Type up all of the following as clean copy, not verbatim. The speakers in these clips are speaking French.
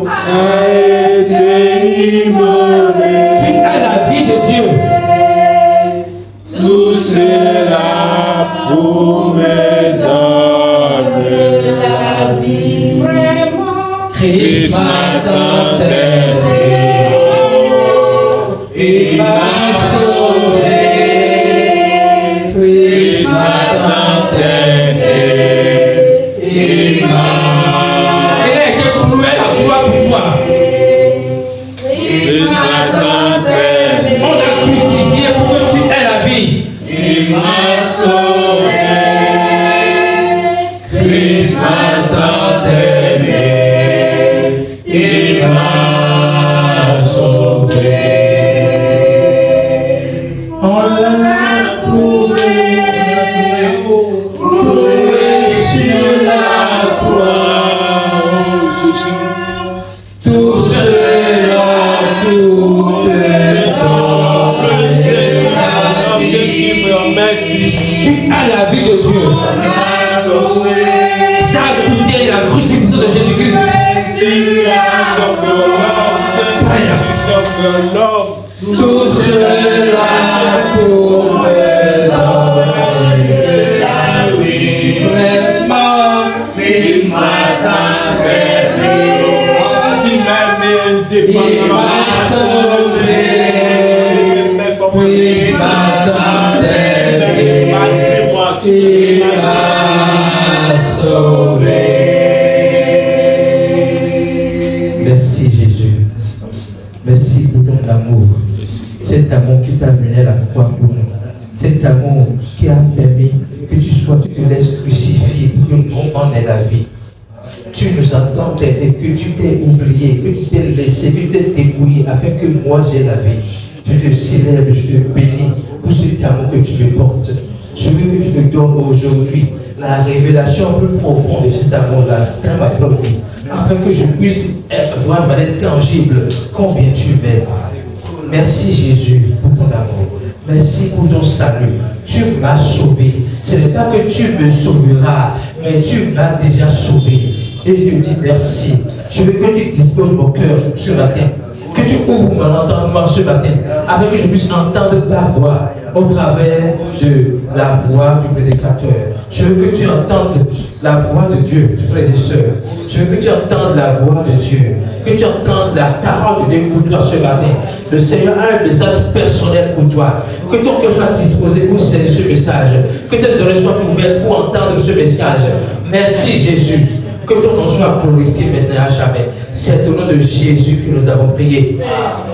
a été immolé. Tu as la vie de Dieu. Tout cela pour me donner la vie. Christ m'a tant aimé, il m'a sauvé. Christ m'a tant aimé, il m'a. Il a été prouvé la gloire pour toi. Christ m'a tant aimé, On l'a crucifié pour que tu aies la vie. il m'a sauvé. Christ m'a tant aimé, il m'a sauvé. On l'a prouvé sur la croix. Tout cela pour te donner la vie. Merci. Tu as la vie de Dieu. Ça a coûté la crucifixion de Jésus-Christ. Tout cela pour me donner la vie. Vraiment, Christ m'a tant aimé. Il m'a sauvé. Christ m'a tant aimé. Il m'a sauvé. Merci Jésus. Merci pour ton amour. Cet amour qui t'a mené à la croix pour nous. Cet amour qui a permis que tu te laisses crucifier pour que nous on ait la vie. Tu nous entends t'aider, que tu t'es oublié, que tu t'es laissé, que tu t'es débrouillé afin que moi j'ai la vie. Je te célèbre, je te bénis pour cet amour que tu me portes. Je veux que tu me donnes aujourd'hui la révélation plus profonde de cet amour-là dans ma propre vie, afin que je puisse voir de manière tangible combien tu m'aimes. Merci Jésus pour ton amour. Merci pour ton salut. Tu m'as sauvé. Ce n'est pas que tu me sauveras, mais tu m'as déjà sauvé. Et je te dis merci. Je veux que tu disposes mon cœur ce matin. Que tu ouvres mon entendement ce matin, afin que je puisse entendre ta voix au travers de la voix du prédicateur. Je veux que tu entendes la voix de Dieu, frères et sœurs. Je veux que tu entendes la voix de Dieu. Que tu entendes la parole de Dieu pour toi ce matin. Le Seigneur a un message personnel pour toi. Que ton cœur soit disposé pour saisir ce message. Que tes oreilles soient ouvertes pour entendre ce message. Merci Jésus. Que ton nom soit glorifié maintenant à jamais. C'est au nom de Jésus que nous avons prié.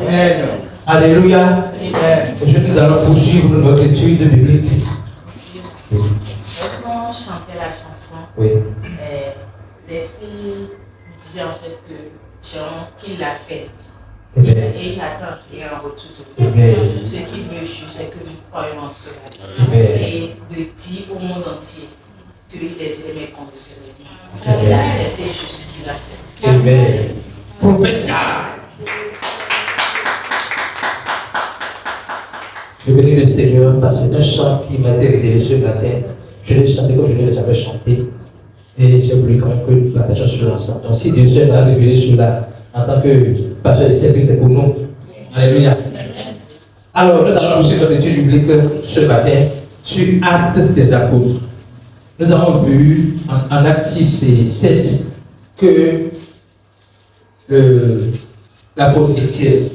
Amen. Alléluia. Aujourd'hui, nous allons poursuivre notre étude biblique. Lorsqu'on chantait la chanson, Oui. l'Esprit nous disait en fait que Jean, qu'il l'a fait. Amen. Et il attend rien en retour de nous. Amen. Ce qui veut juste, c'est que nous croyons en cela. Amen. Et de dire au monde entier qu'il les aimait conditionnellement. Il a accepté juste ce qu'il a fait. Amen. Professeur. Je bénis le Seigneur parce que c'est un chant qui m'a été révélé ce matin. Je l'ai chanté comme je ne l'ai jamais chanté. Et j'ai voulu quand même que nous partagions sur l'ensemble. Donc si Dieu m'a révélé cela en tant que pasteur de service, c'est pour nous. Alléluia. Alors nous allons aussi notre étude biblique ce matin sur Actes des Apôtres. Nous avons vu en Actes 6 et 7 que l'apôtre Étienne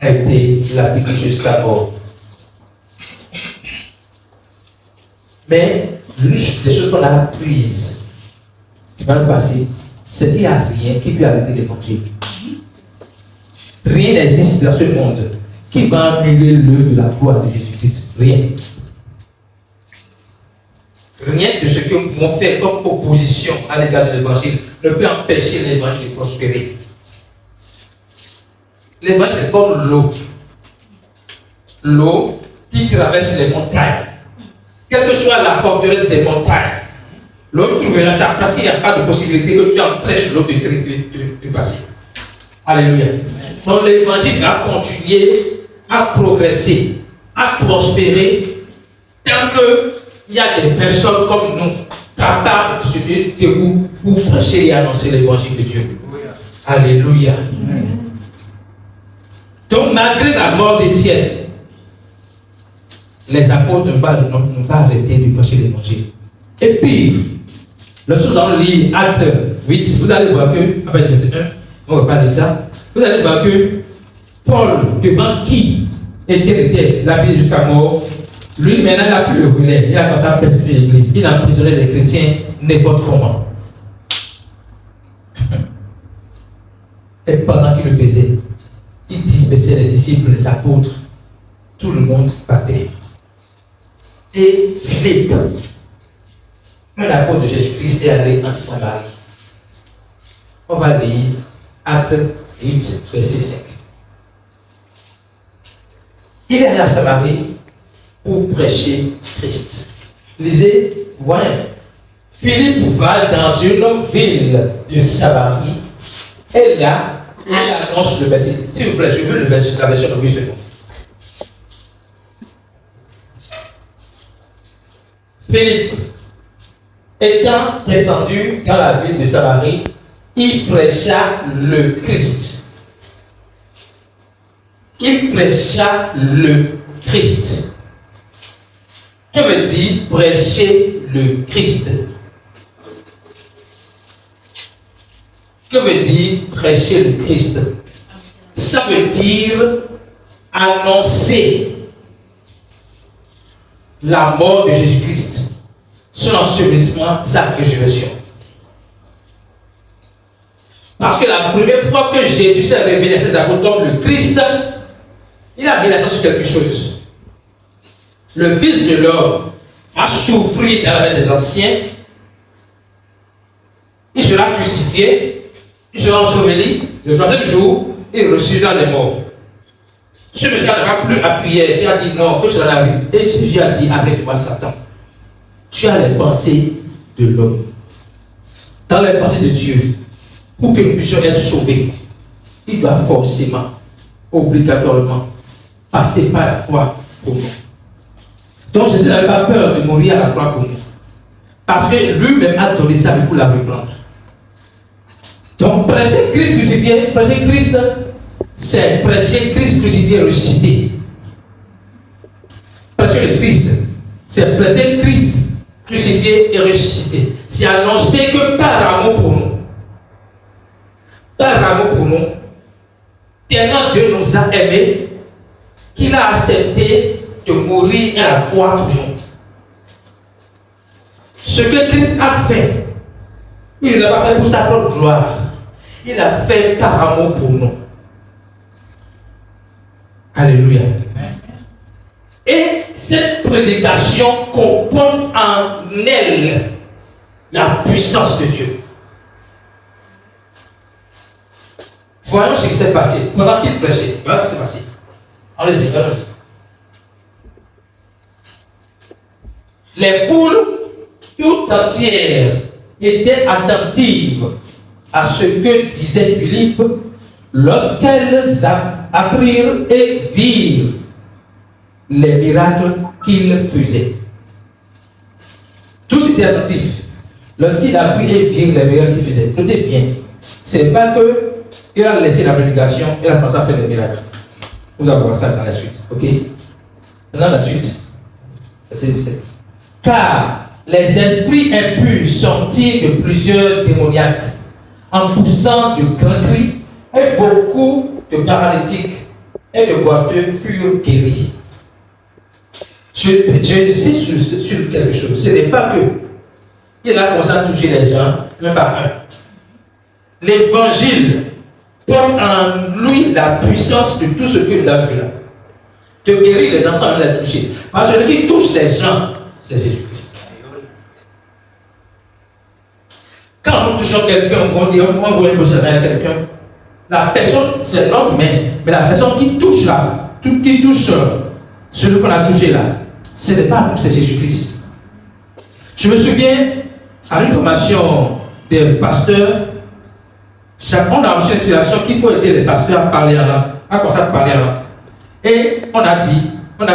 a été lapidé jusqu'à mort. Mais l'une des choses qu'on a apprises dans le passé, c'est qu'il n'y a rien qui peut arrêter l'évangile. Rien n'existe dans ce monde qui va annuler l'œuvre de la gloire de Jésus-Christ. Rien. Rien de ce que nous pouvons faire comme opposition à l'égard de l'évangile ne peut empêcher l'évangile de prospérer. L'évangile, c'est comme l'eau. L'eau qui traverse les montagnes. Quelle que soit la forteresse des montagnes, l'eau trouvera sa place. Il n'y a pas de possibilité que tu empêches l'eau de passer. Alléluia. Donc l'évangile va continuer à progresser, à prospérer, tant qu'il y a des personnes comme nous capables de se tenir debout pour prêcher et annoncer l'évangile de Dieu. Alléluia. Donc, malgré la mort d'Étienne, les apôtres n'ont pas arrêté de prêcher l'évangile. Et puis, lorsque nous allons lire Actes 8, vous allez voir que, après le verset 1, on va parler de ça, vous allez voir que Paul, devant qui Étienne était lapidé jusqu'à mort, lui maintenant il n'a plus le relais, il a commencé à persécuter l'église, il a emprisonné les chrétiens n'importe comment. Et pendant qu'il le faisait, il dispersait les disciples, les apôtres, tout le monde battait. Et Philippe, un apôtre de Jésus-Christ, est allé en Samarie. On va lire Actes 8, verset 5. Il est allé à Samarie pour prêcher Christ. Lisez, voyez. Philippe va dans une ville de Samarie et là, il annonce le verset. S'il vous plaît, je veux la version de 8 secondes. Philippe, étant descendu dans la ville de Samarie, il prêcha le Christ. Il prêcha le Christ. Que veut dire prêcher le Christ? Que veut dire prêcher le Christ? Ça veut dire annoncer la mort de Jésus-Christ, son ensevelissement, sa résurrection. Parce que la première fois que Jésus s'est révélé à ses apôtres comme le Christ, il a mis l'accent sur quelque chose. Le Fils de l'homme a souffert dans la main des anciens, il sera crucifié, il sera enseveli, le troisième jour, il ressuscitera des morts. Ce monsieur n'aura plus appuyé, il a dit non, que cela arrive. Et Jésus a dit avec moi, Satan, tu as les pensées de l'homme. Dans les pensées de Dieu, pour que nous puissions être sauvés, il doit forcément, obligatoirement, passer par la croix pour nous. Donc Jésus n'avait pas peur de mourir à la croix pour nous. Parce que lui-même a donné sa vie pour la reprendre. Donc prêcher Christ crucifié, prêcher Christ, c'est prêcher Christ crucifié et ressuscité. Prêcher le Christ, c'est prêcher Christ crucifié et ressuscité. C'est annoncer que par amour pour nous, tellement Dieu nous a aimés, qu'il a accepté de mourir à la croix pour nous. Ce que Christ a fait, il ne l'a pas fait pour sa propre gloire. Il l'a fait par amour pour nous. Alléluia. Et cette prédication comporte en elle la puissance de Dieu. Voyons ce qui s'est passé pendant qu'il prêchait. Voilà ce qui s'est passé. Allez-y, allons-y. Les foules tout entières étaient attentives à ce que disait Philippe lorsqu'elles apprirent et virent les miracles qu'il faisait. Tous étaient attentifs lorsqu'il apprit et virent les miracles qu'il faisait. Notez bien, ce n'est pas qu'il a laissé la prédication et a commencé à faire des miracles. Vous allez voir ça dans la suite. Ok? Dans la suite, verset 17. Car les esprits impurs sortirent de plusieurs démoniaques en poussant de grands cris, et beaucoup de paralytiques et de boiteux furent guéris. J'insiste sur quelque chose. Ce n'est pas que il a commencé à toucher les gens un par un. L'évangile porte en lui la puissance de tout ce que nous avons vu là. De guérir les gens sans les toucher. Parce que celui qui touche les gens, c'est Jésus-Christ. Quand nous touchons quelqu'un, on voit une personne à quelqu'un, la personne, c'est l'homme, mais la personne qui touche là, qui touche celui qu'on a touché là, ce n'est pas nous, c'est Jésus-Christ. Je me souviens, à une formation des pasteurs, on a reçu une inspiration qu'il faut aider les pasteurs à parler en langue, à commencer à parler en langue. Et on a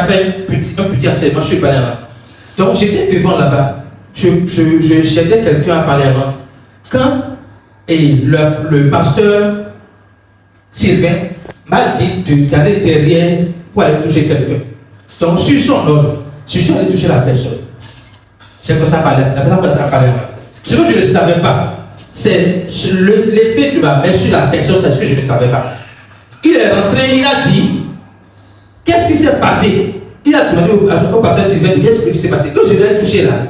fait un petit enseignement sur parler en langue. Donc j'étais devant là-bas, j'aidais quelqu'un à parler en langue. quand le pasteur Sylvain m'a dit d'aller derrière pour aller toucher quelqu'un. Donc, sur son ordre, je suis allé toucher la personne. J'ai commencé à parler, la personne a commencé à parler. Ce que je ne savais pas, c'est l'effet de ma main sur la personne, c'est ce que je ne savais pas. Il est rentré, il a dit, qu'est-ce qui s'est passé? Il a demandé au pasteur Sylvain, qu'est-ce qui s'est passé? Quand je l'ai touché là,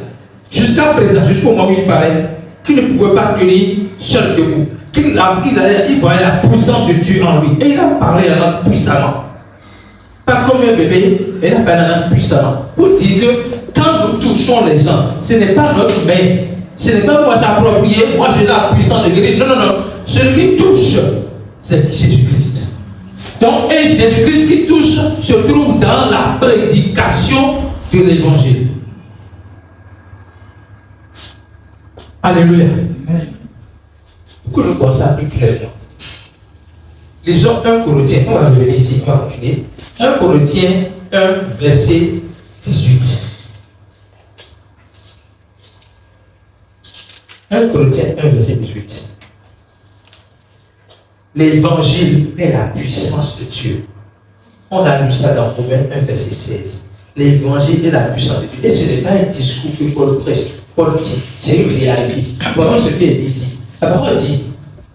jusqu'à présent, jusqu'au moment où il parlait, qu'il ne pouvait pas tenir seul debout. Il voyait la puissance de Dieu en lui. Et il a parlé en langue puissamment. Pas comme un bébé, mais il a parlé en langue puissamment. Pour dire que quand nous touchons les gens, ce n'est pas notre main. Ce n'est pas moi s'approprier, moi j'ai la puissance de guérir. Non, non, non. Celui qui touche, c'est Jésus-Christ. Donc, et Jésus-Christ qui touche se trouve dans la prédication de l'évangile. Alléluia. Pourquoi nous pensons ça plus clairement? Lisons 1 Corinthiens, on va revenir ici, on va continuer. 1 Corinthiens 1, verset 18. 1 Corinthiens 1, verset 18. L'évangile est la puissance de Dieu. On a lu ça dans Romains 1, verset 16. L'évangile est la puissance de Dieu. Et ce n'est pas un discours que Paul prêche. Paul dit, c'est une réalité. Voilà ce qui est dit ici. La parole dit,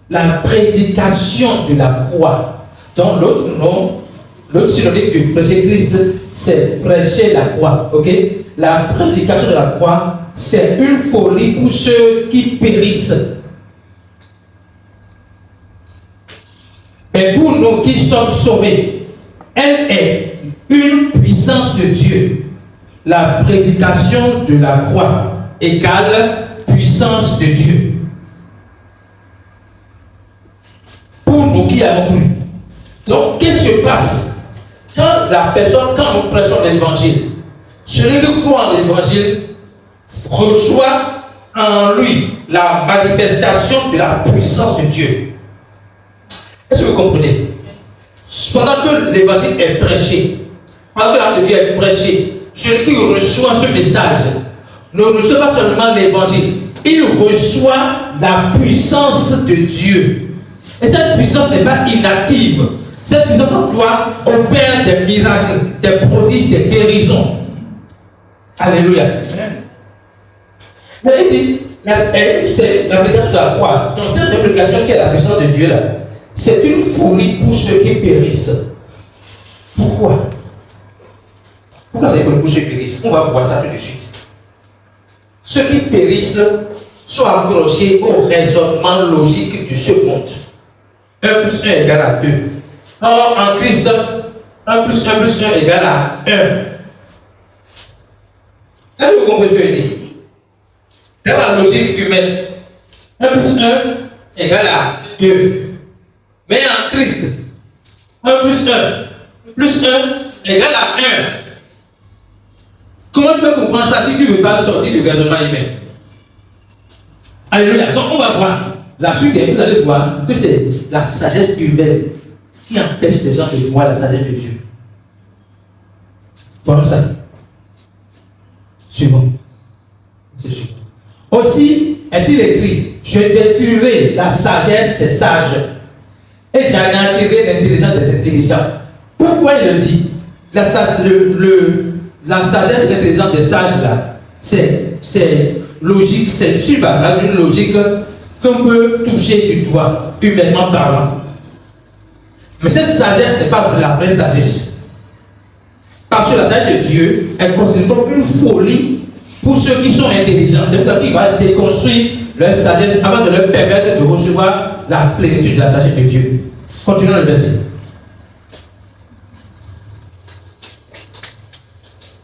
la prédication de la croix. Donc l'autre nom, l'autre synonyme de prêcher Christ, c'est prêcher la croix. Ok? La prédication de la croix, c'est une folie pour ceux qui périssent. Mais pour nous qui sommes sauvés, elle est une puissance de Dieu. La prédication de la croix égale puissance de Dieu. Pour nous qui avons cru. Donc, qu'est-ce qui se passe quand nous prêchons l'évangile? Celui qui croit en l'évangile reçoit en lui la manifestation de la puissance de Dieu. Est-ce que vous comprenez? Pendant que l'évangile est prêché, pendant que l'âme de Dieu est prêché, celui qui reçoit ce message ne reçoit pas seulement l'évangile, il reçoit la puissance de Dieu. Et cette puissance n'est pas inactive. Cette puissance en toi opère des miracles, des prodiges, des guérisons. Alléluia. Mais il dit, c'est l'application de la croix. Donc cette application qui est la puissance de Dieu là, c'est une folie pour ceux qui périssent. Pourquoi? Pourquoi c'est une folie pour ceux qui périssent? On va voir ça tout de suite. Ceux qui périssent sont accrochés au raisonnement logique de ce monde. 1 plus 1 égale à 2. Or, en Christ, 1 plus 1 plus 1 égale à 1. Est-ce que vous comprenez ce que je dis? Dans la logique humaine, 1 plus 1 égale à 2. Mais en Christ, 1 plus 1 égale à 1. Comment tu peux comprendre ça si tu ne veux pas sortir du raisonnement humain? Alléluia. Donc on va voir. La suite, vous allez voir que c'est la sagesse humaine qui empêche les gens de voir la sagesse de Dieu. Voilà ça. Suivant. C'est suivant. Aussi est-il écrit, je détruirai la sagesse des sages et j'anéantirai l'intelligence des intelligents. Pourquoi il le dit? La sagesse et l'intelligence des sages là, c'est logique, c'est sur base d'une logique qu'on peut toucher du doigt, humainement parlant. Mais cette sagesse n'est pas la vraie sagesse. Parce que la sagesse de Dieu est considérée comme une folie pour ceux qui sont intelligents. C'est pour ça qu'il va déconstruire leur sagesse avant de leur permettre de recevoir la plénitude de la sagesse de Dieu. Continuons le verset.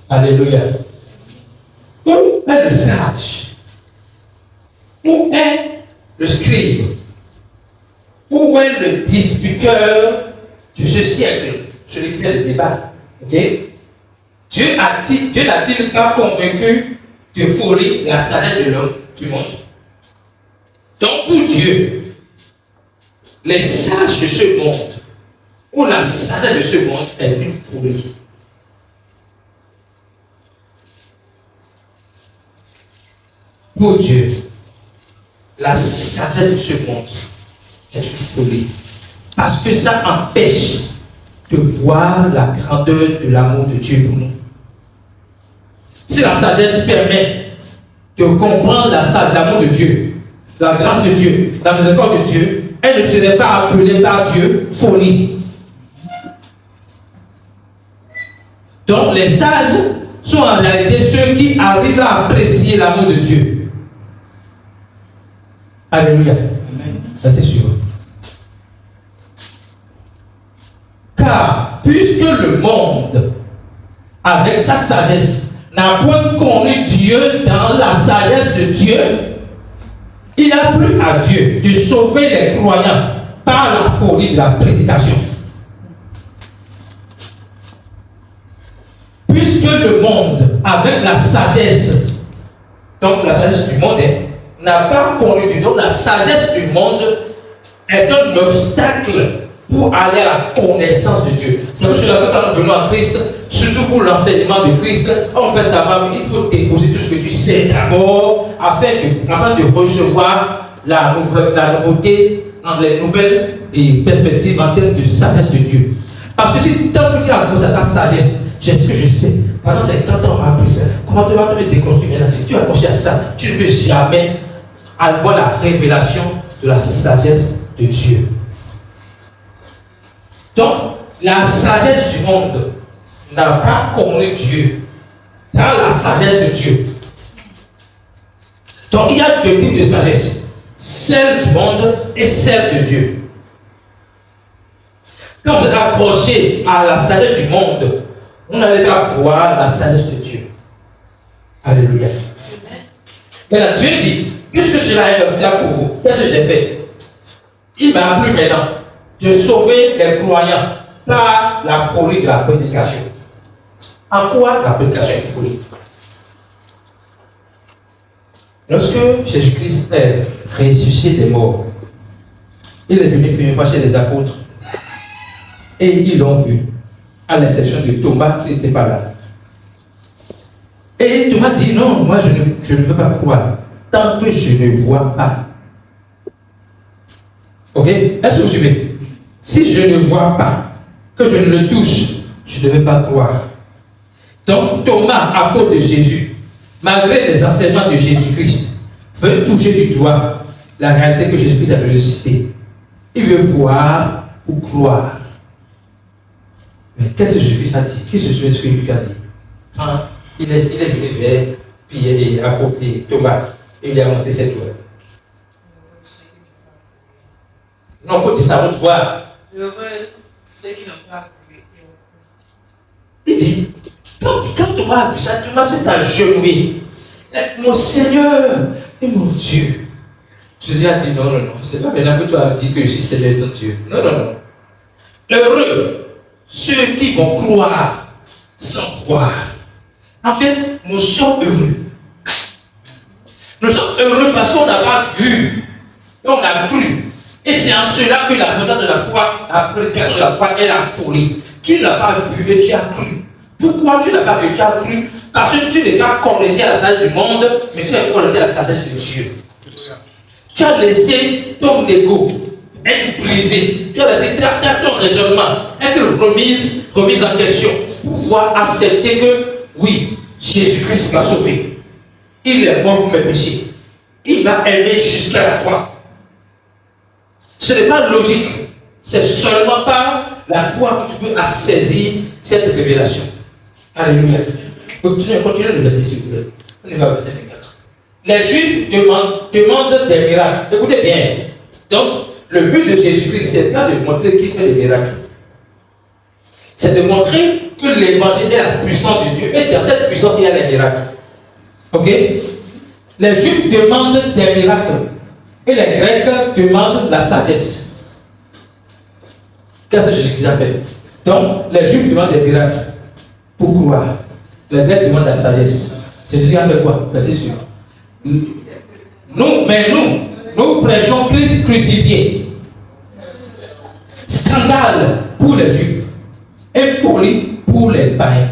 Alléluia. Où est le sage? Où est le scribe? Où est le disputeur de ce siècle? Celui qui fait le débat. Ok? Dieu n'a-t-il pas convaincu de folie la sagesse de l'homme du monde? Donc pour Dieu, les sages de ce monde, ou la sagesse de ce monde est une folie. Pour Dieu, la sagesse de ce monde est une folie. Parce que ça empêche de voir la grandeur de l'amour de Dieu pour nous. Si la sagesse permet de comprendre l'amour de Dieu, la grâce de Dieu, la miséricorde de Dieu, elle ne serait pas appelée par Dieu folie. Donc les sages sont en réalité ceux qui arrivent à apprécier l'amour de Dieu. Alléluia. Amen. Ça c'est sûr. Car puisque le monde, avec sa sagesse, n'a point connu Dieu dans la sagesse de Dieu, il a plu à Dieu de sauver les croyants par la folie de la prédication. Puisque le monde, avec la sagesse, donc la sagesse du monde, n'a pas connu Dieu, donc la sagesse du monde est un obstacle pour aller à la connaissance de Dieu. C'est pour cela que quand nous venons à Christ, surtout pour l'enseignement de Christ, on fait savoir qu'il faut déposer tout ce que tu sais d'abord afin de recevoir la nouveauté, les nouvelles perspectives en termes de sagesse de Dieu. Parce que si tant que tu as posé ta sagesse, j'ai ce que je sais, pendant 50 ans on m'a appris ça, comment tu vas te déconstruire maintenant? Si tu as accroché à ça, tu ne peux jamais avoir la révélation de la sagesse de Dieu. Donc, la sagesse du monde n'a pas connu Dieu dans la sagesse de Dieu. Donc, il y a deux types de sagesse, celle du monde et celle de Dieu. Quand vous êtes accroché à la sagesse du monde, vous n'allez pas voir la sagesse de Dieu. Alléluia. Maintenant, Dieu dit, puisque cela est un obstacle pour vous, qu'est-ce que j'ai fait? Il m'a plu maintenant de sauver les croyants par la folie de la prédication. En quoi la prédication est une folie? Lorsque Jésus-Christ est ressuscité des morts, il est venu une première fois chez les apôtres et ils l'ont vu, à l'exception de Thomas qui n'était pas là. Et Thomas dit, non, moi je ne veux pas croire tant que je ne vois pas. Ok? Est-ce que vous suivez? Si je ne vois pas, que je ne le touche, je ne vais pas croire. Donc Thomas, apôtre de Jésus, malgré les enseignements de Jésus-Christ, veut toucher du doigt la réalité que Jésus-Christ a ressuscité. Il veut voir ou croire. Mais qu'est-ce que Jésus-Christ a dit? Qui se souvient de ce que lui a dit? Quand il est venu vers Pierre et apôtre Thomas, et il lui a montré cette doigts. Non, il faut dire ça, on voit. Ceux qui n'ont pas cru. Il dit, quand Thomas a vu ça, Thomas s'est agenouillé. Mon Seigneur et mon Dieu. Jésus a dit, non, c'est pas maintenant que tu as dit que je suis Seigneur et ton Dieu. Non. Heureux ceux qui vont croire sans croire. En fait, nous sommes heureux. Nous sommes heureux parce qu'on n'a pas vu, on a cru. Et c'est en cela que la méthode de la foi, la prédication de la foi est la folie. Tu n'as pas vu et tu as cru. Pourquoi tu n'as pas vu et tu as cru? Parce que tu n'es pas connecté à la sagesse du monde, mais tu es connecté à la sagesse de Dieu. Tu as laissé ton ego être brisé. Tu as laissé ton raisonnement être remise en question pour pouvoir accepter que oui, Jésus-Christ m'a sauvé. Il est mort pour mes péchés. Il m'a aimé jusqu'à la croix. Ce n'est pas logique. C'est seulement par la foi que tu peux saisir cette révélation. Alléluia. Continuez le verset s'il vous plaît. On y va au verset 24. Les Juifs demandent des miracles. Écoutez bien. Donc, le but de Jésus-Christ, c'est pas de montrer qu'il fait des miracles. C'est de montrer que l'évangile est la puissance de Dieu. Et dans cette puissance, il y a les miracles. Ok? Les Juifs demandent des miracles. Et les Grecs demandent la sagesse. Qu'est-ce que Jésus a fait? Donc, les Juifs demandent des miracles pour croire. Les Grecs demandent la sagesse. Jésus a fait quoi? C'est sûr. Nous prêchons Christ crucifié. Scandale pour les Juifs. Et folie pour les païens.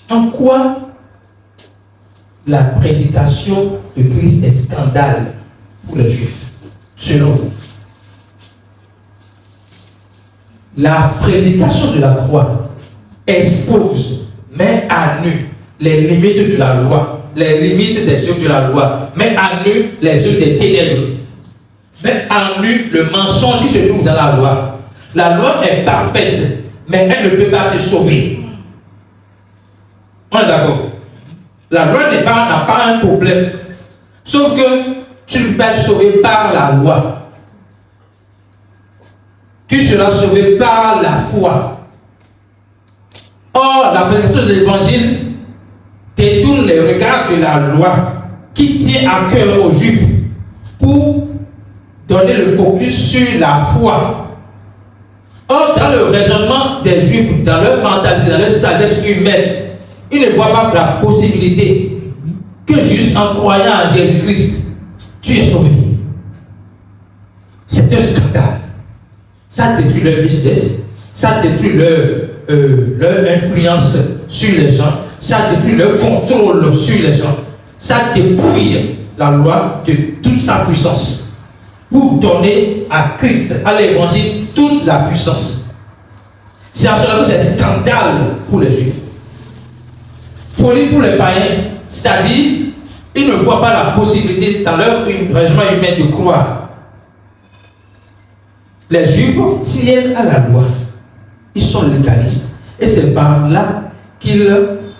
En quoi la prédication de Christ est scandale pour les Juifs, selon vous? La prédication de la croix expose, met à nu les limites de la loi, les limites des œuvres de la loi, met à nu les œuvres des ténèbres, met à nu le mensonge qui se trouve dans la loi. La loi est parfaite, mais elle ne peut pas te sauver. On est d'accord? La loi n'a pas un problème. Sauf que tu ne peux pas être sauvé par la loi. Tu seras sauvé par la foi. Or, la prédication de l'évangile détourne les regards de la loi qui tient à cœur aux Juifs pour donner le focus sur la foi. Or, dans le raisonnement des Juifs, dans leur mentalité, dans leur sagesse humaine, ils ne voient pas la possibilité que juste en croyant en Jésus-Christ, tu es sauvé. C'est un scandale. Ça détruit leur business, ça détruit leur influence sur les gens, ça détruit leur contrôle sur les gens, ça dépouille la loi de toute sa puissance pour donner à Christ, à l'évangile, toute la puissance. C'est à cela que c'est un scandale pour les Juifs. Folie pour les païens, c'est-à-dire, ils ne voient pas la possibilité dans leur raisonnement humain de croire. Les Juifs tiennent à la loi. Ils sont légalistes. Et c'est par là qu'ils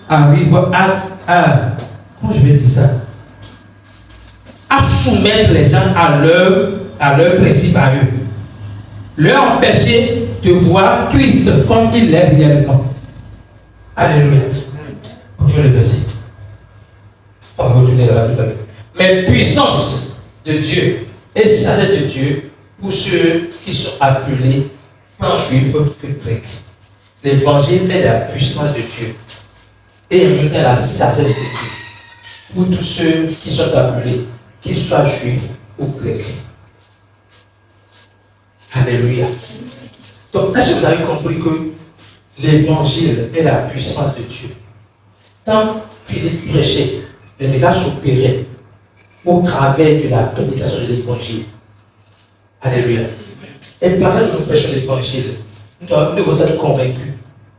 arrivent à comment je vais dire ça? À soumettre les gens à leur principe à eux. Leur empêcher de voir Christ comme il est réellement. Alléluia. Continuez le verset. On va continuer là tout à l'heure. Mais puissance de Dieu et sagesse de Dieu pour ceux qui sont appelés tant juifs que grecs. L'évangile est la puissance de Dieu et même la sagesse de Dieu pour tous ceux qui sont appelés, qu'ils soient juifs ou grecs. Alléluia. Donc, est-ce que vous avez compris que l'évangile est la puissance de Dieu? Quand Philippe prêchait, les miracles s'opéraient au travers de la prédication de l'évangile. Alléluia. Et par exemple, nous prêchons l'évangile. Nous devons être convaincus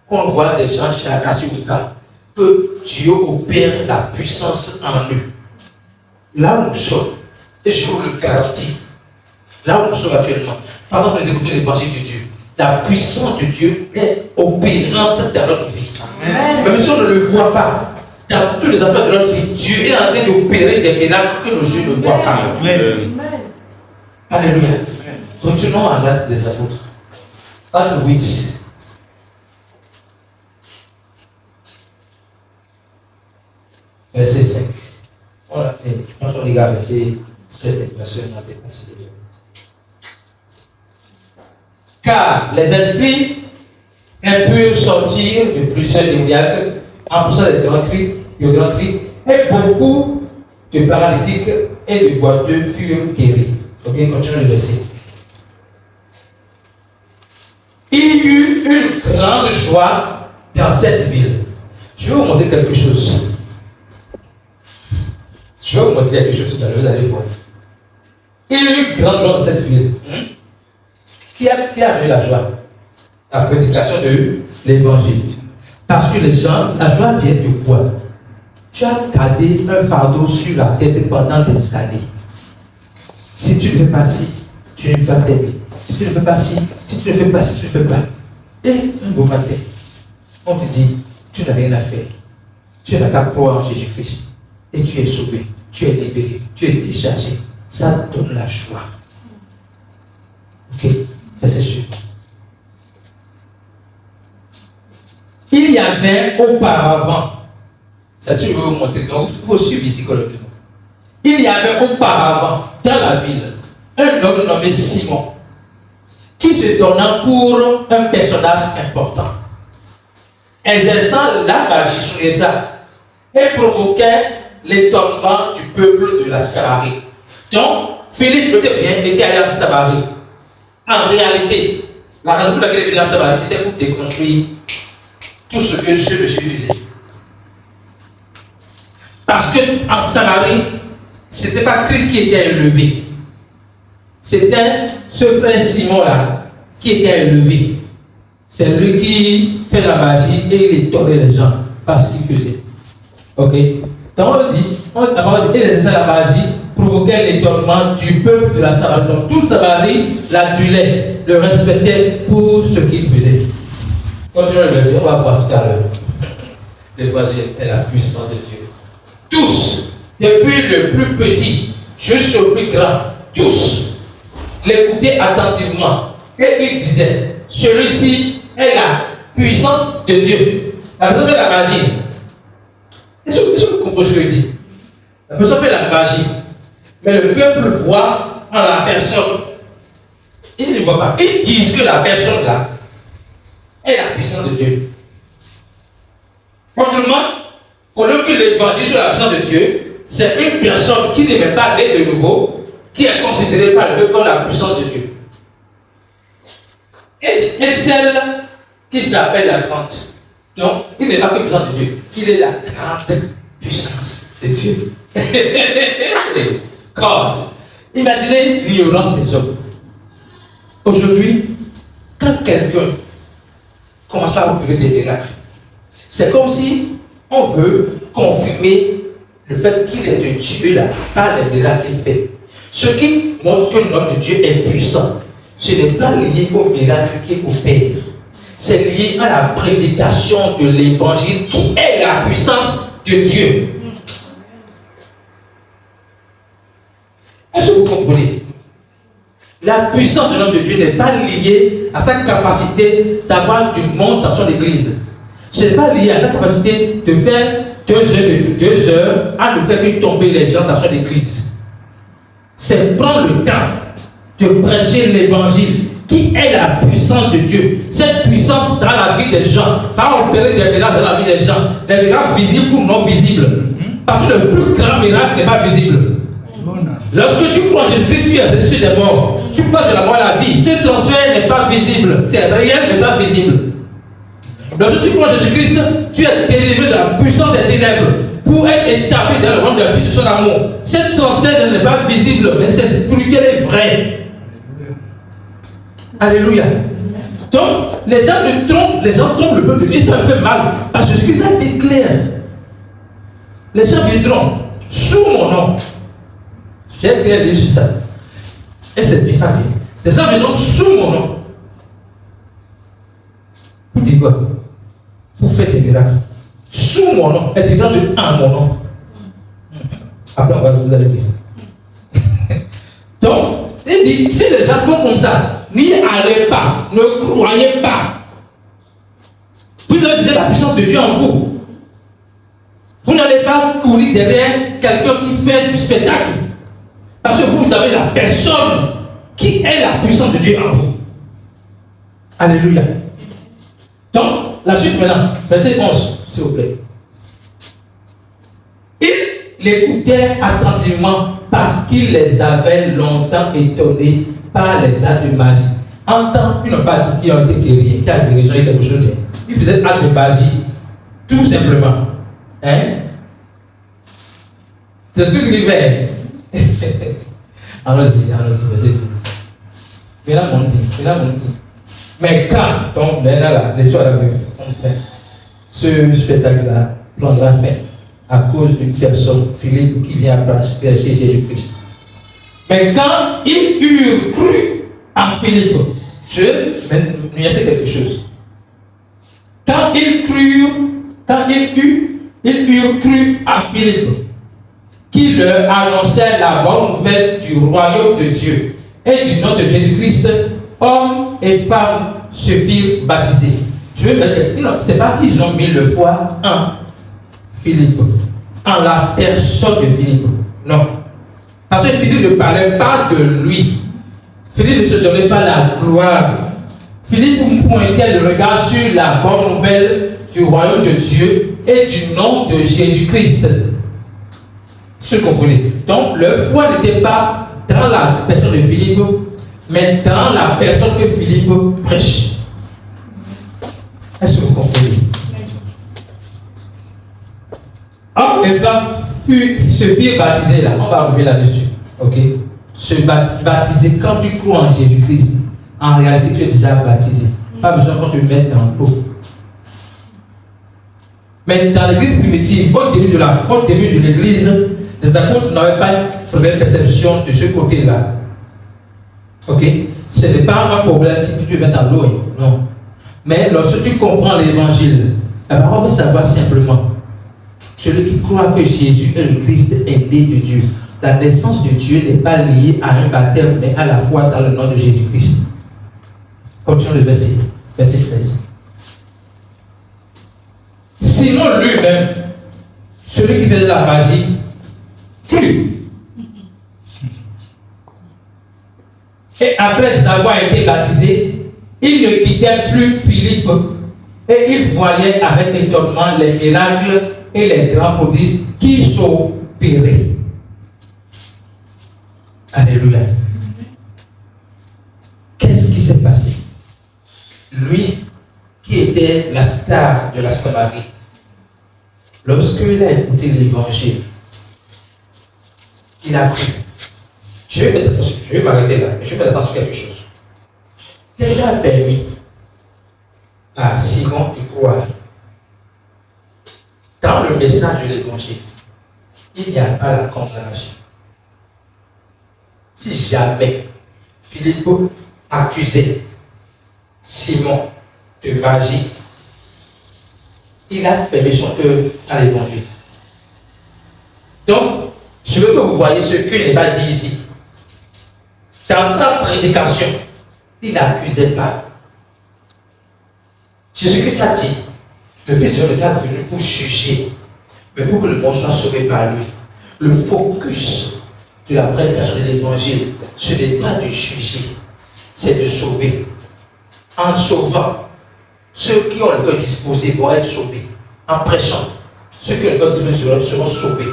qu'on voit des gens chez Akasiouka que Dieu opère la puissance en eux. Là où nous sommes, et je vous le garantis, là où nous sommes actuellement, pendant que nous écoutons l'évangile de Dieu, la puissance de Dieu est opérante dans notre vie. Amen. Même si on ne le voit pas, dans tous les aspects de notre vie, Dieu est en train d'opérer des miracles que nos yeux ne voient pas. Amen. Alléluia. Continuons à l'acte des apôtres. Acte 8. Verset 5. Voilà. Je pense qu'on regarde verset 7 et verset 9. Car les esprits impurs sortirent de plusieurs démoniaques en poussant des grands cris, et beaucoup de paralytiques et de boiteux furent guéris. Ok, continuons le verset. Il y eut une grande joie dans cette ville. Je vais vous montrer quelque chose. Je vais vous montrer quelque chose tout à l'heure, vous allez voir. Il y eut une grande joie dans cette ville. Qui a eu la joie? La prédication de l'évangile. Parce que les gens, la joie vient de quoi? Tu as gardé un fardeau sur la tête pendant des années. Si tu ne fais pas ci, tu ne peux pas t'aimer. Si tu ne fais pas ci, si tu ne fais pas ci, tu ne fais pas. Et un beau matin, on te dit, tu n'as rien à faire. Tu n'as qu'à croire en Jésus-Christ. Et tu es sauvé, tu es libéré, tu es déchargé. Ça donne la joie. Ok, verset suivant. Il y avait auparavant, ça je vais vous montrer, donc il faut suivre ici correctement. Il y avait auparavant dans la ville un homme nommé Simon qui se donna pour un personnage important, exerçant la magie sur les arts et provoquait l'étonnement du peuple de la Samarie. Donc, Philippe, notez bien, était allé en Samarie. En réalité, la raison pour laquelle il est venu en Samarie, c'était pour déconstruire tout ce que Dieu faisait. Parce qu'en Samarie, ce n'était pas Christ qui était élevé. C'était ce frère Simon-là qui était élevé. C'est lui qui fait la magie et il étonnait les gens par ce qu'il faisait. Ok? Donc la parole dit, et la magie provoquait l'étonnement du peuple de la Samarie. Donc tout Samarie l'adulait, le respectait pour ce qu'il faisait. Continuons le verset, on va voir tout à l'heure. L'évangile est la puissance de Dieu. Tous, depuis le plus petit jusqu'au plus grand, tous l'écoutaient attentivement. Et il disait, celui-ci est la puissance de Dieu. La personne fait la magie. Est-ce que vous comprenez ce que je dis? La personne fait la magie. Mais le peuple voit en la personne. Ils ne voient pas. Ils disent que la personne là est la puissance de Dieu. Autrement, au lieu que l'évangile sur la puissance de Dieu, c'est une personne qui n'est même pas née de nouveau, qui est considérée par le peuple comme la puissance de Dieu. Et celle qui s'appelle la grande. Donc, il n'est pas que puissance de Dieu, il est la grande puissance de Dieu. God. Imaginez l'ignorance des hommes. Aujourd'hui, quand quelqu'un commence à opérer des miracles, c'est comme si on veut confirmer le fait qu'il est de Dieu là, par les miracles qu'il fait. Ce qui montre que l'homme de Dieu est puissant, ce n'est pas lié au miracle qu'il opère. C'est lié à la prédication de l'évangile qui est la puissance de Dieu. Est-ce que vous comprenez? La puissance de l'homme de Dieu n'est pas liée à sa capacité d'avoir du monde dans son église. Ce n'est pas lié à sa capacité de faire 2 heures à ne faire que tomber les gens dans son église. C'est prendre le temps de prêcher l'évangile qui est la puissance de Dieu. Cette puissance dans la vie des gens va opérer des miracles dans la vie des gens, des miracles visibles ou non visibles. Parce que le plus grand miracle n'est pas visible. Lorsque tu crois en Jésus-Christ, tu es ressuscité des morts. Tu passes de la mort à la vie. Ce transfert n'est pas visible. C'est réel, mais pas visible. Lorsque tu crois en Jésus-Christ, tu es délivré de la puissance des ténèbres pour être établi dans le royaume de la vie de son amour. Ce transfert n'est pas visible, mais c'est spirituel et vrai. Alléluia. Donc, les gens trompent le peuple de Dieu. Ça me fait mal. Parce que Jésus-Christ a été clair. Les gens viendront sous mon nom. J'ai écrit un livre sur ça. Et c'est bien ça. Les gens viendront sous mon nom. Pour dire quoi? Pour faire des miracles. Sous mon nom. Et différent de en mon nom. Après, on va vous aller dire ça. Donc, il dit, si les gens font comme ça, n'y allez pas, ne croyez pas. Vous avez déjà la puissance de Dieu en vous. Vous n'allez pas courir derrière quelqu'un qui fait du spectacle. Parce que vous avez la personne qui est la puissance de Dieu en vous. Alléluia. Donc, la suite maintenant, verset 11, s'il vous plaît. Il l'écoutait attentivement parce qu'il les avait longtemps étonnés par les actes de magie. En temps, ils n'ont pas dit qu'ils ont été guéris, qu'il y a guérison et quelque chose. Ils faisaient actes de magie, tout simplement. Hein? C'est tout ce qu'ils faisaient. Allons-y, verset 12. Maintenant, mon dit. Mais quand, donc, l'histoire arrive, on fait, ce spectacle-là prendra fin à cause d'une personne, Philippe, qui vient prêcher Jésus-Christ. Mais quand ils eurent cru à Philippe, je vais nuancer quelque chose. Quand ils eurent cru à Philippe, qui leur annonçait la bonne nouvelle du royaume de Dieu et du nom de Jésus-Christ, hommes et femmes se firent baptiser. Je veux dire, non, c'est pas qu'ils ont mis le foi en Philippe, en la personne de Philippe. Non. Parce que Philippe ne parlait pas de lui. Philippe ne se donnait pas la gloire. Philippe pointait le regard sur la bonne nouvelle du royaume de Dieu et du nom de Jésus-Christ. Ce que vous comprenez. Donc, le foi n'était pas dans la personne de Philippe, mais dans la personne que Philippe prêche. Est-ce que vous comprenez? Hommes et femmes se firent baptiser là, on va revenir là-dessus. Ok? Se baptiser, quand tu crois en Jésus-Christ, en réalité tu es déjà baptisé. Pas besoin qu'on te mette dans l'eau. Mais dans l'église primitive, au début de l'église, les apôtres n'avaient pas une vraie perception de ce côté-là. Ok? Ce n'est pas un problème si tu te mets dans l'eau, non. Mais lorsque tu comprends l'évangile, la parole veut savoir simplement: celui qui croit que Jésus est le Christ est né de Dieu. La naissance de Dieu n'est pas liée à un baptême, mais à la foi dans le nom de Jésus-Christ. Continuons le verset 13. Sinon lui-même, celui qui faisait la magie, crut. Et après avoir été baptisé, il ne quittait plus Philippe et il voyait avec étonnement les miracles et les grands prodiges qui s'opéraient. Alléluia. Qu'est-ce qui s'est passé? Lui, qui était la star de la Samarie, lorsqu'il a écouté l'évangile, il a cru. Je vais m'arrêter là, mais je vais mettre attention sur quelque chose. Dieu a permis à Simon de croire. Dans le message de l'évangile, il n'y a pas la condamnation. Si jamais Philippe accusait Simon de magie, il a fermé son cœur à l'évangile. Donc, je veux que vous voyez ce qu'il n'est pas dit ici. Dans sa prédication, il n'accusait pas. Jésus-Christ a dit: le Fils de Dieu n'est pas venu pour juger, mais pour que le monde soit sauvé par lui. Le focus de la prédication de l'évangile, ce n'est pas de juger, c'est de sauver. En sauvant, ceux qui ont le cœur disposé vont être sauvés. En prêchant, ceux qui ont le cœur disposé seront sauvés.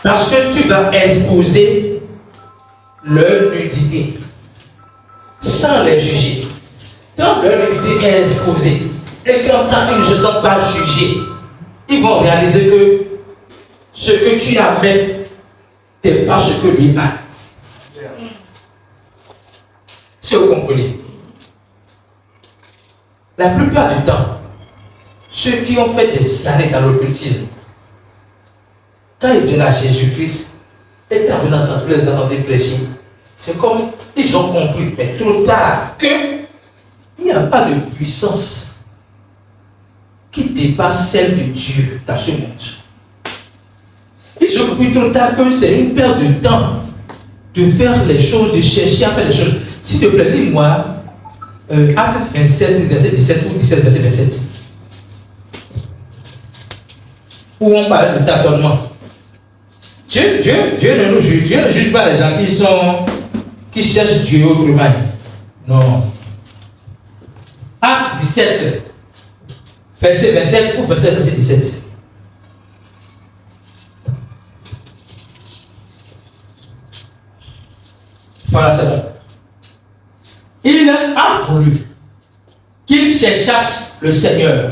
Parce que tu vas exposer leur nudité sans les juger. Quand leur nudité est exposée et qu'en tant qu'ils ne se sentent pas jugés, ils vont réaliser que ce que tu amènes n'est pas ce que lui a. Si vous comprenez, la plupart du temps, ceux qui ont fait des années dans l'occultisme, quand ils viennent à Jésus-Christ et quand vous les entendez prêcher, c'est comme ils ont compris, mais trop tard, qu'il n'y a pas de puissance qui dépasse celle de Dieu dans ce monde. Ils ont compris trop tard que c'est une perte de temps de faire les choses, de chercher à faire les choses. S'il te plaît, lis-moi Acte 27, verset 17 ou 17, verset 27. Où on parle de tâtonnement. Dieu ne juge pas les gens qui cherchent Dieu autrement. Non. Acte 17, verset 27 ou verset 17. Voilà, c'est bon. Il a voulu qu'ils cherchassent le Seigneur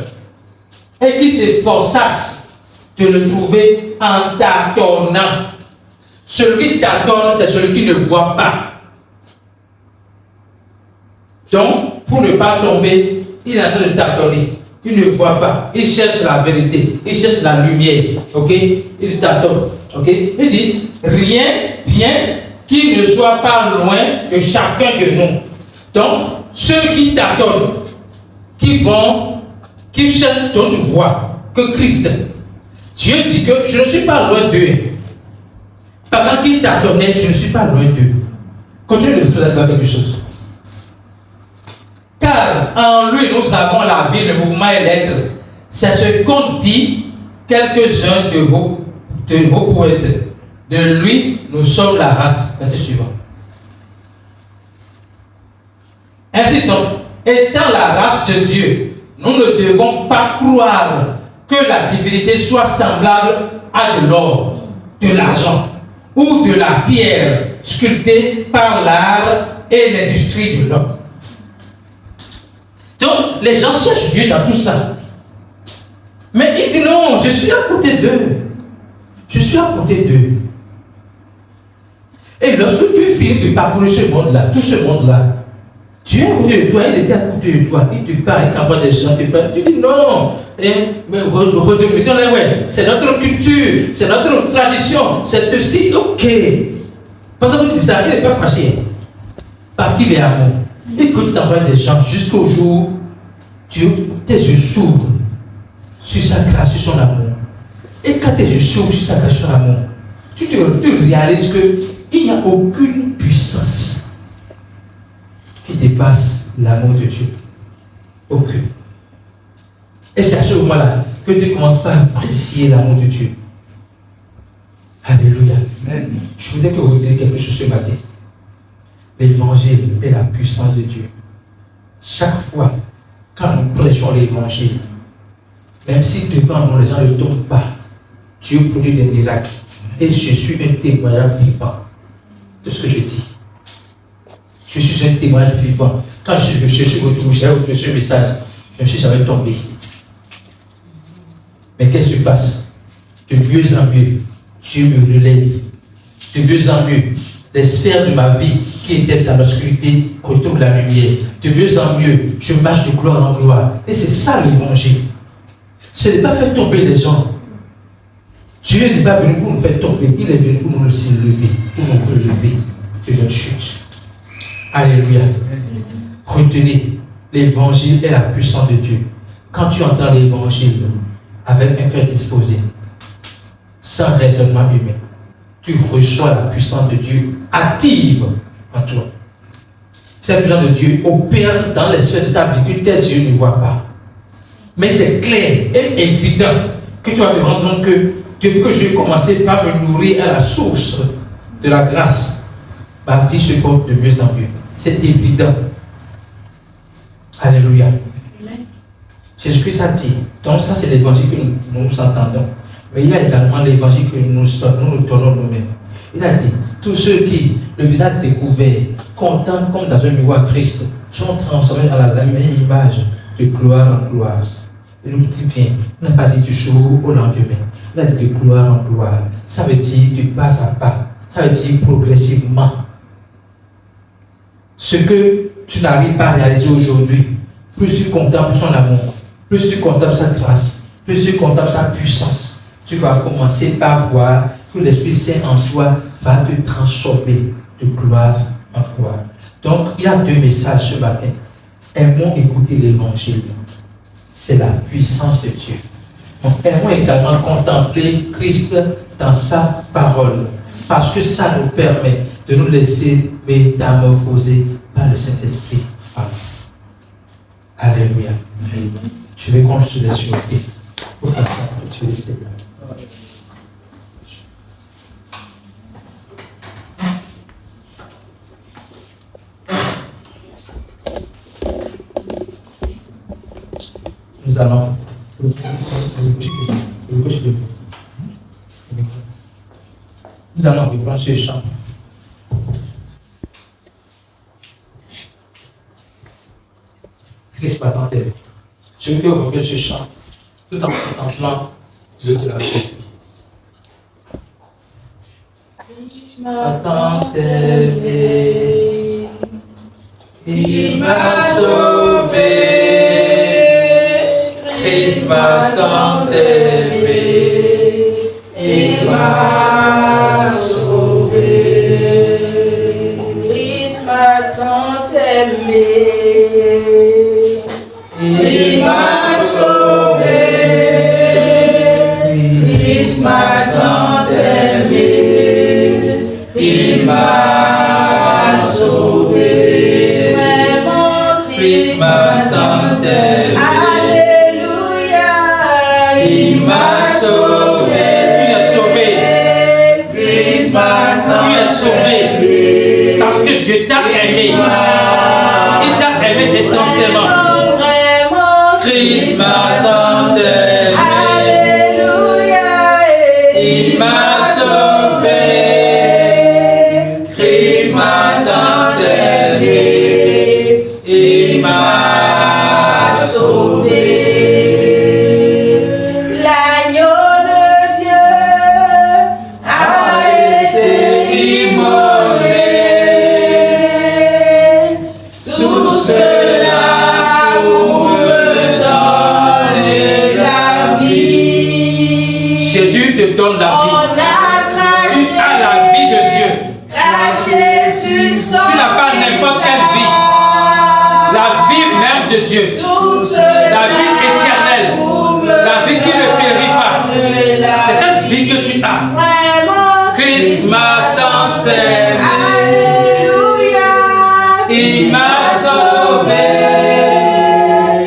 et qu'ils s'efforçassent de le trouver en tâtonnant. Celui qui tâtonne, c'est celui qui ne voit pas. Donc, pour ne pas tomber, il est en train de tâtonner. Il ne voit pas. Il cherche la vérité. Il cherche la lumière. Ok? Il tâtonne. Ok? Il dit, rien bien qu'il ne soit pas loin de chacun de nous. Donc, ceux qui tâtonnent, qui cherchent d'autres voies que Christ, Dieu dit que je ne suis pas loin d'eux. Pendant qu'ils tâtonnaient, je ne suis pas loin d'eux. Continuez de faire quelque chose. Car en lui, nous avons la vie, le mouvement et l'être. C'est ce qu'ont dit quelques-uns de vos poètes. De lui, nous sommes la race. Verset suivant. Ainsi donc, étant la race de Dieu, nous ne devons pas croire que la divinité soit semblable à de l'or, de l'argent ou de la pierre sculptée par l'art et l'industrie de l'homme. Donc, les gens cherchent Dieu dans tout ça. Mais il dit non, je suis à côté d'eux. Je suis à côté d'eux. Et lorsque tu finis de parcourir ce monde-là, tout ce monde-là, Dieu est à côté de toi, il était à côté de toi, il te parle, il t'envoie des gens, tu dis non, mais ouais, c'est notre culture, c'est notre tradition, c'est ceci, ok. Pendant que tu dis ça, il n'est pas fâché, parce qu'il est amour. Et que tu t'envoies des gens jusqu'au jour, tes yeux s'ouvrent sur sa grâce, sur son amour. Et quand tes yeux s'ouvrent sur sa grâce, sur son amour, tu réalises qu'il n'y a aucune puissance qui dépasse l'amour de Dieu. Aucune. Et c'est à ce moment-là que tu commences par apprécier l'amour de Dieu. Alléluia. Amen. Je voudrais que vous disiez quelque chose ce matin. L'évangile est la puissance de Dieu. Chaque fois, quand nous prêchons l'évangile, même si devant nous les gens ne tombent pas, Dieu produit des miracles. Et je suis un témoignage vivant de ce que je dis. Je suis un témoignage vivant. Quand je suis retourné, j'ai reçu ce message, je ne suis jamais tombé. Mais qu'est-ce qui se passe? De mieux en mieux, Dieu me relève. De mieux en mieux, les sphères de ma vie qui étaient dans l'obscurité retrouvent la lumière. De mieux en mieux, je marche de gloire en gloire. Et c'est ça l'évangile. Ce n'est pas faire tomber les gens. Dieu n'est pas venu pour nous faire tomber, il est venu pour nous laisser lever, pour nous relever de notre chute. Alléluia. Retenez, l'évangile est la puissance de Dieu. Quand tu entends l'évangile avec un cœur disposé, sans raisonnement humain, tu reçois la puissance de Dieu active en toi. Cette puissance de Dieu opère dans les sphères de ta vie que tes yeux ne voient pas. Mais c'est clair et évident que tu vas te rendre compte que depuis que je vais commencer par me nourrir à la source de la grâce, ma vie se porte de mieux en mieux. C'est évident. Alléluia. Jésus-Christ a dit, donc ça c'est l'évangile que nous entendons. Mais il y a également l'évangile que nous donnons nous-mêmes. Il a dit, tous ceux qui, le visage découvert, contemplent comme dans un miroir Christ, sont transformés dans la même image de gloire en gloire. Il nous dit bien, il n'a pas dit du jour au lendemain. Il a dit de gloire en gloire. Ça veut dire de pas à pas. Ça veut dire progressivement. Ce que tu n'arrives pas à réaliser aujourd'hui, plus tu contemples son amour, plus tu contemples sa grâce, plus tu contemples sa puissance, tu vas commencer par voir que l'Esprit Saint en toi va te transformer de gloire en gloire. Donc, il y a deux messages ce matin. Aimons écouter l'évangile. C'est la puissance de Dieu. Donc, aimons également contempler Christ dans sa parole. Parce que ça nous permet de nous laisser métamorphoser par le Saint-Esprit. Alléluia. Je vais construire les sûretés. Pour t'attendre, monsieur le Seigneur. Nous allons reprendre ce chant. Christ m'attend d'elle. Je veux reprendre ce chant tout en contemplant le de la vie. Christ m'attend d'elle. Il m'a sauvé. Christ m'attend d'aimer, il m'a sauvé. Christ m'attend d'aimer, il m'a sauvé. Christ m'attend d'aimer, il m'a sauvé. Christ m'attend d'aimer. Il m'a sauvé, tu es sauvé. Christ m'attend, tu es sauvé. Parce que Dieu t'a aimé. Il t'a aimé intensément. Christ m'attend d'aimer. Il m'a sauvé. Christ m'attend d'aimer. Il m'a sauvé. Tu n'as pas n'importe quelle vie. La vie même de Dieu. La vie éternelle. La vie qui ne périt pas. C'est cette vie que tu as. Christ m'a tant aimé. Il m'a sauvé.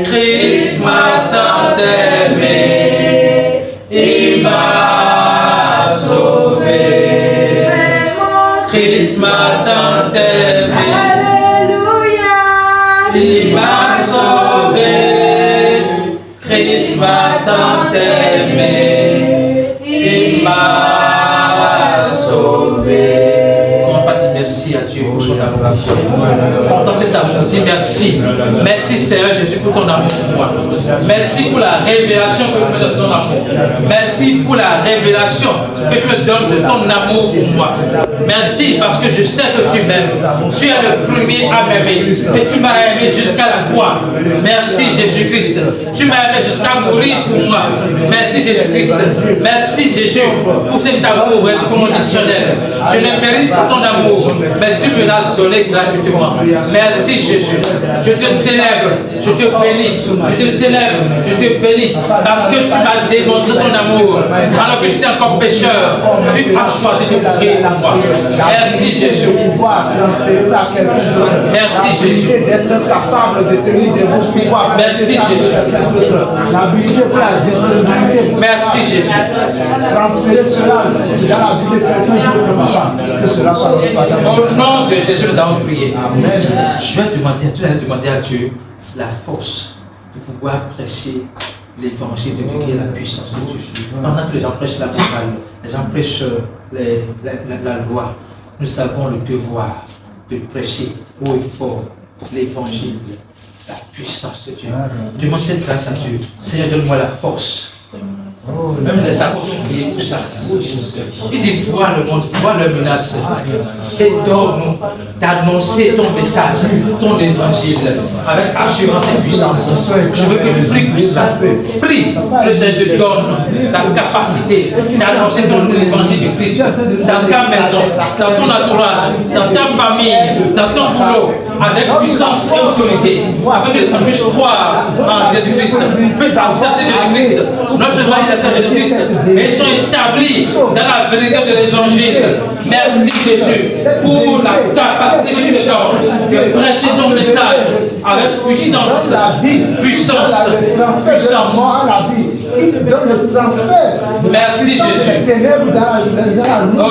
Christ m'a tant aimé. Il m'a sauvé. Christ m'a tant aimé. Il m'a sauvé. Christ m'a tant aimé. Il m'a sauvé. Comment pas dire merci à Dieu pour son amour? Pourtant cet amour, dis merci. Merci Seigneur Jésus pour ton amour pour moi. Merci pour la révélation que tu me donnes de ton amour. Merci pour la révélation que tu me donnes de ton amour pour moi. Merci parce que je sais que tu m'aimes. Tu es le premier à m'aimer. Et tu m'as aimé jusqu'à la croix. Merci Jésus-Christ. Tu m'as aimé jusqu'à mourir pour moi. Merci Jésus-Christ. Merci Jésus pour cet amour inconditionnel. Je ne mérite pas ton amour, mais tu me l'as donné gratuitement. Merci Jésus. Je te célèbre, je te bénis, je te célèbre, je te bénis parce que tu m'as démontré ton amour. Alors que j'étais encore pécheur, tu as choisi de prier pour moi. Merci Jésus. Merci Jésus. D'être capable de tenir debout. Merci Jésus. L'habilité pour la disponibilité. Merci Jésus. Transférer cela dans la vie de quelqu'un qui ne peut pas. Que cela soit Au nom de Jésus, nous avons prié. Amen. Je vais demander, tu vas demander à Dieu la force de pouvoir prêcher l'évangile, de Dieu qui est la puissance de Dieu. Pendant que les gens prêchent la parole, les gens prêchent la loi, nous avons le devoir de prêcher haut et fort l'évangile, la puissance de Dieu. Demande cette grâce à Dieu. Seigneur, donne-moi la force. Même les apôtres ont prié pour ça. Il dit, vois le monde, vois le menace. Et donne-nous d'annoncer ton message, ton évangile, avec assurance et puissance. Je veux que tu pries pour ça. Prie que le Seigneur te donne la capacité d'annoncer ton évangile du Christ dans ta maison, dans ton entourage, dans ta famille, dans ton boulot, avec puissance et autorité, afin que tu puisses croire en Jésus-Christ, puisses accepter Jésus-Christ. Non seulement ils acceptent Jésus-Christ, mais ils sont établis dans la vérité de l'évangile. Merci Jésus pour la capacité que tu me donnes de prêcher ton message avec puissance, puissance, puissance. Qui te donne le transfert. Merci Jésus. Oh,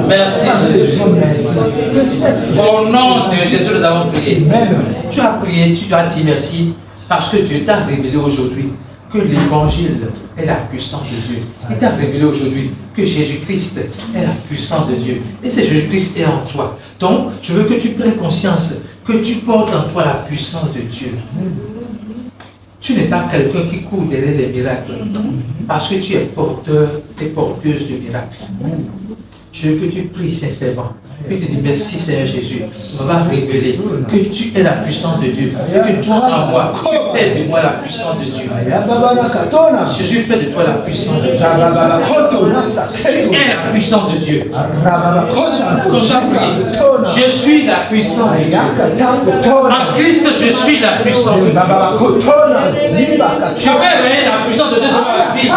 merci Jésus. Au nom de Jésus, nous avons prié. Tu as prié, tu as dit merci parce que Dieu t'a révélé aujourd'hui que l'évangile est la puissance de Dieu. Il t'a révélé aujourd'hui que Jésus-Christ est la puissance de Dieu. Et c'est Jésus-Christ est en toi. Donc, je veux que tu prennes conscience que tu portes en toi la puissance de Dieu. Tu n'es pas quelqu'un qui court derrière les miracles. Parce que tu es porteur, tu es porteuse de miracles. Je veux que tu pries sincèrement. Que tu dis merci Seigneur Jésus. On va révéler que tu es la puissance de Dieu. Et que toi en moi, tu fais de moi la puissance de Dieu. Jésus fait de toi la puissance de Dieu. Tu es la puissance de Dieu. Quand j'ai prié, je suis la puissance de Dieu. En Christ, je suis la puissance de Dieu. Je vais réveiller la puissance de Dieu dans ma vie.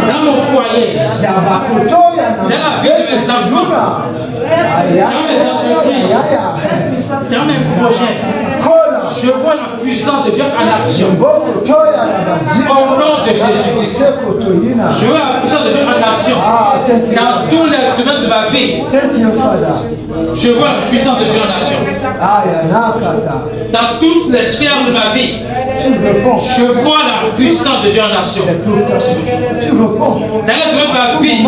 Dans mon foyer. Dans la vie de mes enfants. Dans mes projets, je vois la puissance de Dieu en action. Au nom de Jésus-Christ, je vois la puissance de Dieu en action. Dans tous les domaines de ma vie, je vois la puissance de Dieu en action. Dans toutes les sphères de ma vie, je vois la puissance de Dieu en action. Dans les domaines de ma vie,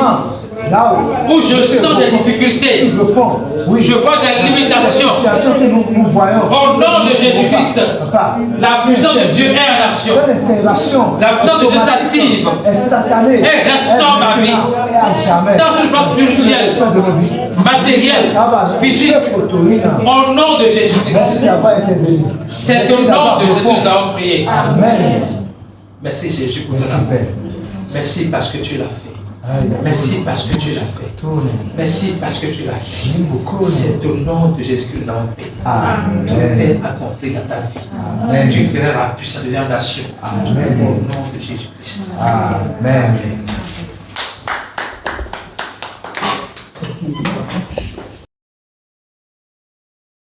où je sens des difficultés, je vois des limitations. Au nom de Jésus-Christ, la puissance de Dieu est en action. La puissance de Dieu s'active et restaure ma vie. Dans une place spirituelle, matérielle, physique. Au nom de Jésus-Christ. C'est au nom de Jésus que nous avons prié. Amen. Merci Jésus pour ton amour. Merci parce que tu l'as fait. Merci parce que tu l'as fait. Merci parce que tu l'as fait. C'est au nom de Jésus que nous avons prié. Tout est accompli dans ta vie. Tu feras la puissance de la nation. Au nom de Jésus-Christ. Amen.